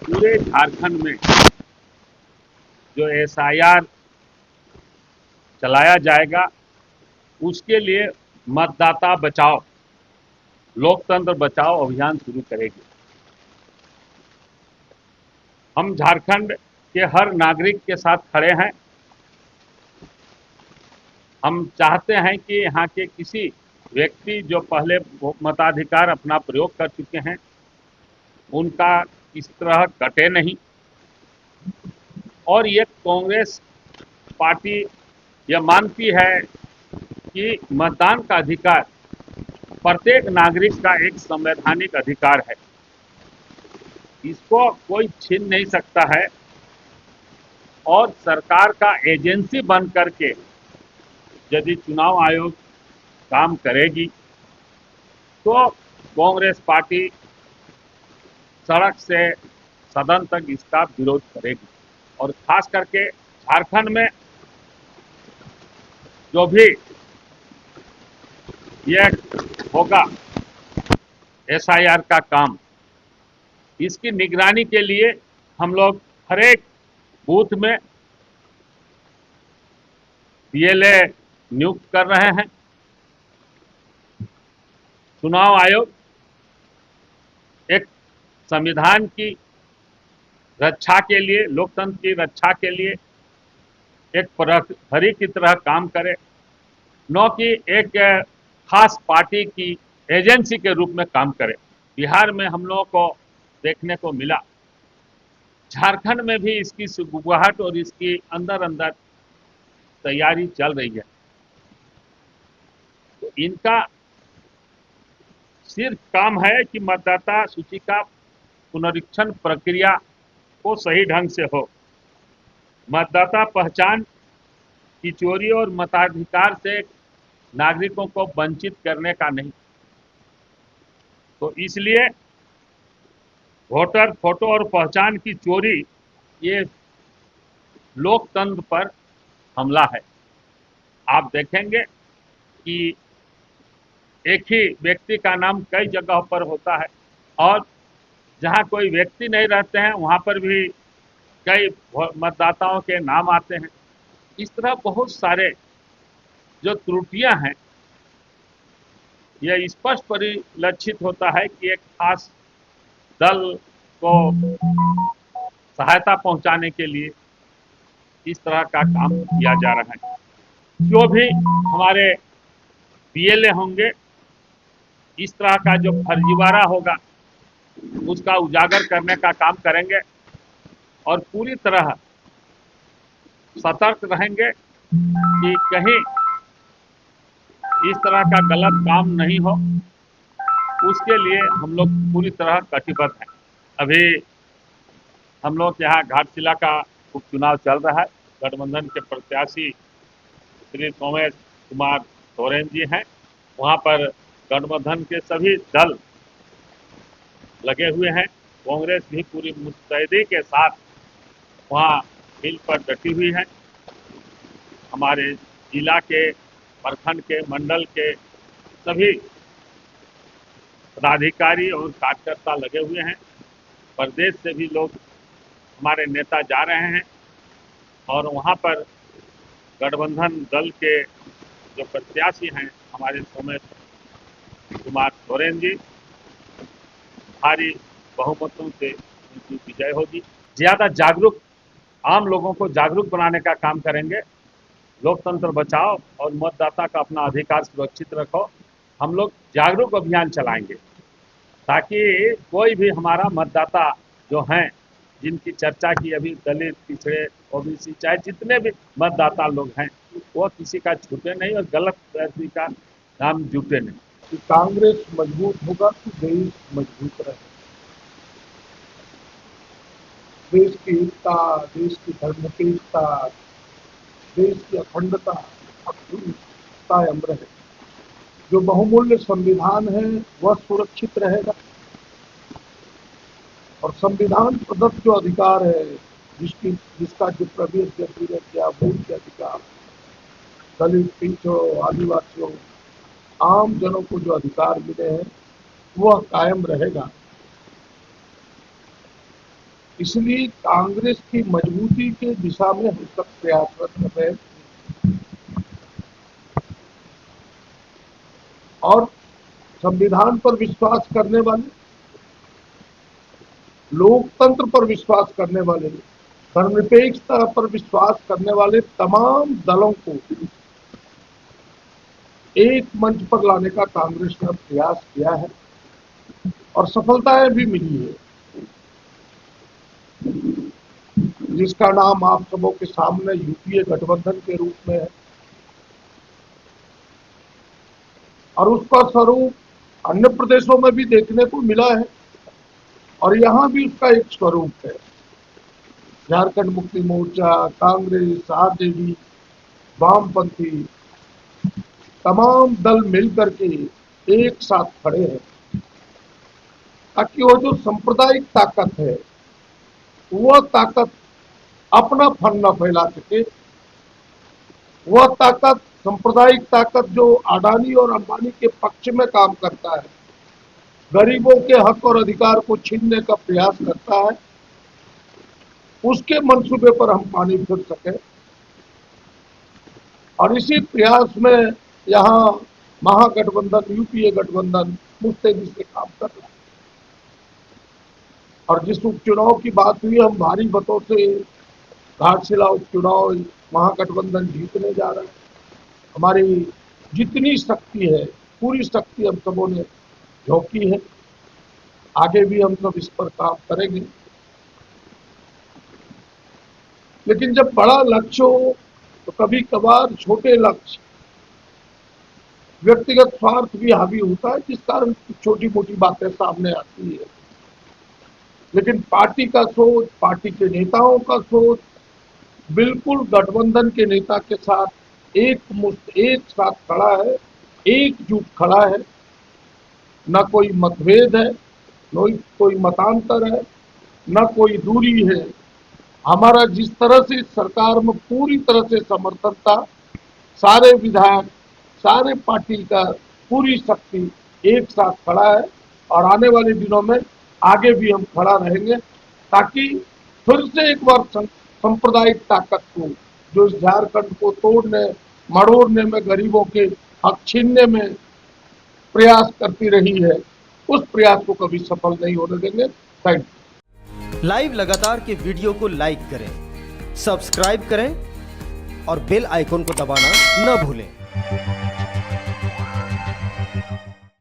पूरे झारखंड में जो एसआईआर चलाया जाएगा उसके लिए मतदाता बचाओ, लोकतंत्र बचाओ अभियान शुरू करेगी। हम झारखंड के हर नागरिक के साथ खड़े हैं। हम चाहते हैं कि यहाँ के किसी व्यक्ति जो पहले मताधिकार अपना प्रयोग कर चुके हैं उनका इस तरह कटे नहीं। और ये कांग्रेस पार्टी यह मानती है कि मतदान का अधिकार प्रत्येक नागरिक का एक संवैधानिक अधिकार है, इसको कोई छीन नहीं सकता है। और सरकार का एजेंसी बन करके यदि चुनाव आयोग काम करेगी तो कांग्रेस पार्टी सड़क से सदन तक इसका विरोध करेगी। और खास करके झारखंड में जो भी ये होगा एसआईआर का काम, इसकी निगरानी के लिए हम लोग हर एक बूथ में बीएलए नियुक्त कर रहे हैं। चुनाव आयोग एक संविधान की रक्षा के लिए, लोकतंत्र की रक्षा के लिए एक प्रहरी की तरह काम करे, न कि एक खास पार्टी की एजेंसी के रूप में काम करे। बिहार में हम लोगों को देखने को मिला, झारखंड में भी इसकी सुगबुगाहट और इसकी अंदर अंदर तैयारी चल रही है। तो इनका सिर्फ काम है कि मतदाता सूची का पुनरीक्षण प्रक्रिया को सही ढंग से हो, मतदाता पहचान की चोरी और मताधिकार से नागरिकों को वंचित करने का नहीं। तो इसलिए वोटर फोटो और पहचान की चोरी ये लोकतंत्र पर हमला है। आप देखेंगे कि एक ही व्यक्ति का नाम कई जगह पर होता है और जहां कोई व्यक्ति नहीं रहते हैं वहां पर भी कई मतदाताओं के नाम आते हैं। इस तरह बहुत सारे जो त्रुटियां हैं, यह स्पष्ट परिलक्षित होता है कि एक खास दल को सहायता पहुंचाने के लिए इस तरह का काम किया जा रहा है। जो भी हमारे बीएलए होंगे, इस तरह का जो फर्जीवाड़ा होगा उसका उजागर करने का काम करेंगे और पूरी तरह सतर्क रहेंगे कि कहीं इस तरह का गलत काम नहीं हो। उसके लिए हम लोग पूरी तरह कटिबद्ध हैं। अभी हम लोग यहाँ घाटशिला का उपचुनाव चल रहा है। गठबंधन के प्रत्याशी श्री सोमेश कुमार सोरेन जी हैं। वहाँ पर गठबंधन के सभी दल लगे हुए हैं। कांग्रेस भी पूरी मुस्तैदी के साथ वहाँ फील्ड पर डटी हुई है। हमारे जिला के, प्रखंड के, मंडल के सभी पदाधिकारी और कार्यकर्ता लगे हुए हैं। प्रदेश से भी लोग, हमारे नेता जा रहे हैं और वहाँ पर गठबंधन दल के जो प्रत्याशी हैं हमारे सोमेश कुमार सोरेन जी, भारी बहुमतों से उनकी विजय होगी। ज्यादा जागरूक, आम लोगों को जागरूक बनाने का काम करेंगे। लोकतंत्र बचाओ और मतदाता का अपना अधिकार सुरक्षित रखो। हम लोग जागरूक अभियान चलाएंगे ताकि कोई भी हमारा मतदाता जो हैं, जिनकी चर्चा की अभी, दलित, पिछड़े, ओबीसी, चाहे जितने भी मतदाता लोग हैं, वो किसी का छूटे नहीं और गलत व्यक्ति का नाम जुटे नहीं। कि कांग्रेस मजबूत होगा तो देश मजबूत रहेगा। देश की एकता, देश की धर्मनिरपेक्षता, देश की अखंडता कायम रहे। जो बहुमूल्य संविधान है वह सुरक्षित रहेगा और संविधान प्रदत्त जो अधिकार है, जिसका जो प्रवेश किया, वोट के अधिकार, दलित, पिछड़ों, आदिवासियों, आम जनों को जो अधिकार मिले हैं वह कायम रहेगा। इसलिए कांग्रेस की मजबूती के दिशा में हम सब प्रयासरत कर रहे हैं और संविधान पर विश्वास करने वाले, लोकतंत्र पर विश्वास करने वाले, धर्मनिरपेक्षता पर विश्वास करने वाले तमाम दलों को एक मंच पर लाने का कांग्रेस ने प्रयास किया है और सफलताएं भी मिली है, जिसका नाम आप सबों के सामने यूपीए गठबंधन के रूप में है और उसका स्वरूप अन्य प्रदेशों में भी देखने को मिला है और यहां भी उसका एक स्वरूप है। झारखंड मुक्ति मोर्चा, कांग्रेस, आरजेडी, वामपंथी तमाम दल मिलकर के एक साथ खड़े हैं ताकि वो जो सांप्रदायिक ताकत है वह ताकत अपना फन न फैला सके, वह ताकत सांप्रदायिक ताकत जो अडानी और अंबानी के पक्ष में काम करता है, गरीबों के हक और अधिकार को छीनने का प्रयास करता है, उसके मंसूबे पर हम पानी फिर सके और इसी प्रयास में यहाँ महागठबंधन, यूपीए गठबंधन मुस्तैदी से काम कर रहा है। और जिस उपचुनाव की बात हुई, हम भारी मतों से घाटशिला उपचुनाव महागठबंधन जीतने जा रहा है। हमारी जितनी शक्ति है, पूरी शक्ति हम सबों ने झोंकी है, आगे भी हम सब इस पर काम करेंगे। लेकिन जब बड़ा लक्ष्य हो तो कभी कभार छोटे लक्ष्य, व्यक्तिगत स्वार्थ भी हावी होता है, जिस कारण छोटी मोटी बातें सामने आती है। लेकिन पार्टी का सोच, पार्टी के नेताओं का सोच बिल्कुल गठबंधन के नेता के साथ एक साथ खड़ा है, एकजुट खड़ा है। न कोई मतभेद है, न कोई मतांतर है, न कोई दूरी है। हमारा जिस तरह से सरकार में पूरी तरह से समर्थन था, सारे विधायक, सारे पार्टी का पूरी शक्ति एक साथ खड़ा है और आने वाले दिनों में आगे भी हम खड़ा रहेंगे ताकि फिर से एक बार सांप्रदायिक ताकत को, जो इस झारखंड को तोड़ने मड़ोड़ने में, गरीबों के हक छीनने में प्रयास करती रही है, उस प्रयास को कभी सफल नहीं होने देंगे। Thank you. लाइव लगातार के वीडियो को लाइक करें, सब्सक्राइब करें और बेल आइकन को दबाना न भूलें।